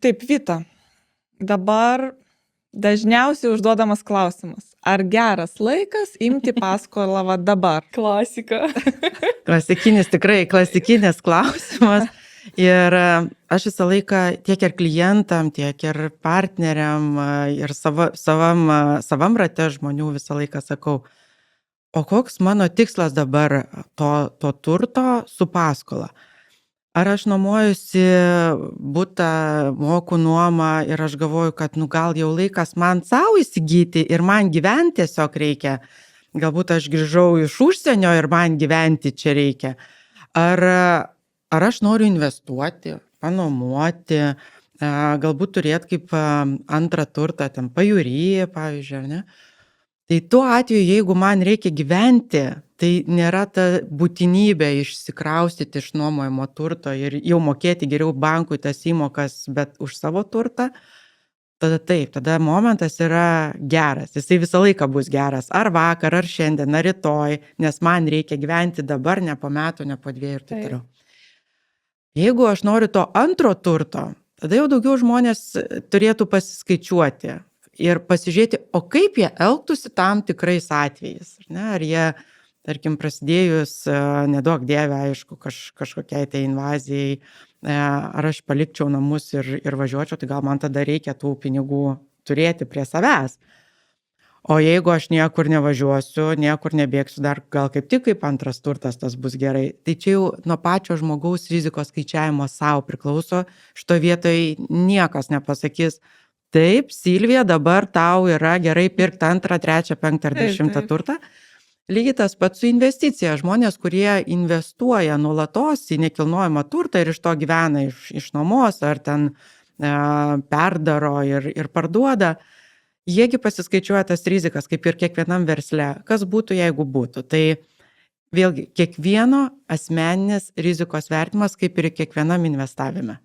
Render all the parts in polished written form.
Taip, Vita, dabar dažniausiai užduodamas klausimas, ar geras laikas imti paskolą va dabar? Klasika. Tikrai klasikinis klausimas. Ir aš visą laiką tiek ir klientam, tiek ir partneriam ir savam rate žmonių visą laiką sakau, o koks mano tikslas dabar to turto su paskola? Ar aš nuomojusi butą, moku nuomą ir aš galvoju, kad gal jau laikas man savo įsigyti ir man gyventi tiesiog reikia. Galbūt aš grįžau iš užsienio ir man gyventi čia reikia. Ar aš noriu investuoti, panuomoti, galbūt turėti kaip antrą turtą, ten pajūry, pavyzdžiui, ar ne? Tai tuo atveju, jeigu man reikia gyventi, tai nėra ta būtinybė išsikraustyti iš nuomojamo turto ir jau mokėti geriau bankui tas įmokas, bet už savo turtą, tada taip, tada momentas yra geras. Jisai visą laiką bus geras. Ar vakar, ar šiandien, ar rytoj, nes man reikia gyventi dabar, ne po metų, ne po 2 ir taip toliau. Jeigu aš noriu to antro turto, tada jau daugiau žmonės turėtų pasiskaičiuoti ir pasižiūrėti, o kaip jie elgtųsi tam tikrais atvejais. Ar jie, tarkim, prasidėjus, neduok dieve, aišku, kažkokiai tai invazijai, ar aš palikčiau namus ir važiuočiau, tai gal man tada reikia tų pinigų turėti prie savęs. O jeigu aš niekur nevažiuosiu, niekur nebėgsiu, dar gal kaip tik kaip antras turtas tas bus gerai. Tai čia jau nuo pačio žmogaus rizikos skaičiavimo savo priklauso. Šito vietoj niekas nepasakys, taip, Silvija, dabar tau yra gerai pirkti 2, 3, 5 ar 10 turtą. Lygiai tas pats su investicija. Žmonės, kurie investuoja nuolatos į nekilnojamą turtą ir iš to gyvena iš nuomos ar ten perdaro ir parduoda, jiegi pasiskaičiuoja tas rizikas, kaip ir kiekvienam versle. Kas būtų, jeigu būtų? Tai vėlgi, kiekvieno asmeninės rizikos vertimas, kaip ir kiekvienam investavime.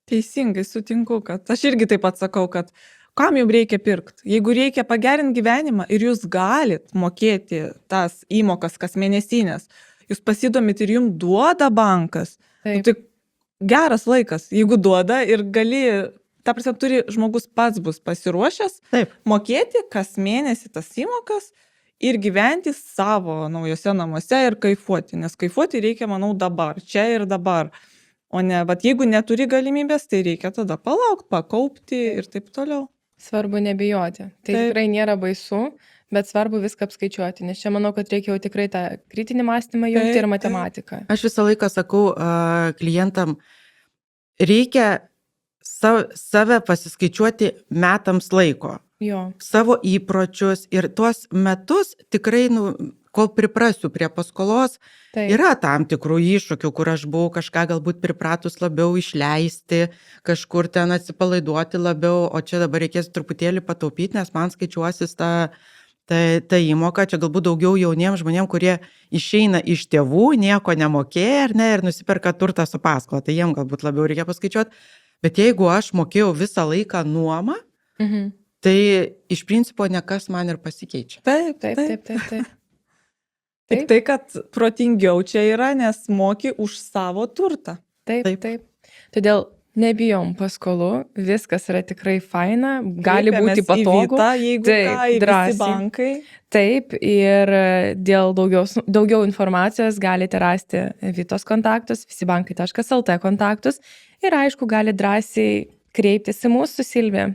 Teisingai sutinku, kad aš irgi taip pat sakau, kad kam jums reikia pirkti? Jeigu reikia pagerinti gyvenimą ir jūs galit mokėti tas įmokas kas mėnesinės, jūs pasidomit ir jums duoda bankas, tai geras laikas, jeigu duoda ir gali, ta prasme, turi žmogus pats bus pasiruošęs mokėti kas mėnesį tas įmokas ir gyventi savo naujose namuose ir kaifuoti, nes kaifuoti reikia, manau, dabar, čia ir dabar. O ne, bet jeigu neturi galimybės, tai reikia tada palaukti, pakaupti ir taip toliau. Svarbu nebijoti. Tai tikrai nėra baisu, bet svarbu viską apskaičiuoti, nes čia manau, kad reikia jau tikrai tą kritinį mąstymą jungti ir matematiką. Aš visą laiką sakau klientam, reikia save pasiskaičiuoti metams laiko. Savo įpročius ir tuos metus tikrai, kol priprasiu prie paskolos, yra tam tikrų iššūkių, kur aš buvau kažką galbūt pripratus labiau išleisti, kažkur ten atsipalaiduoti labiau, o čia dabar reikės truputėlį pataupyti, nes man skaičiuosis ta įmoka. Čia galbūt daugiau jauniems žmonėms, kurie išeina iš tėvų, nieko nemokėja ir nusiperka turtą su paskola, tai jiems galbūt labiau reikia paskaičiuoti. Bet jeigu aš mokėjau visą laiką nuomą, tai iš principo nekas man ir pasikeičia. Taip. Tik tai, kad protingiau čia yra, nes moki už savo turtą. Taip. Todėl nebijom paskolų, viskas yra tikrai faina, gali būti patogu. Jeigu drąsiai bankai. Taip, ir dėl daugiau informacijos galite rasti Vitos kontaktus, visibankai.lt kontaktus ir aišku, gali drąsiai kreiptis į mūsų Silviją.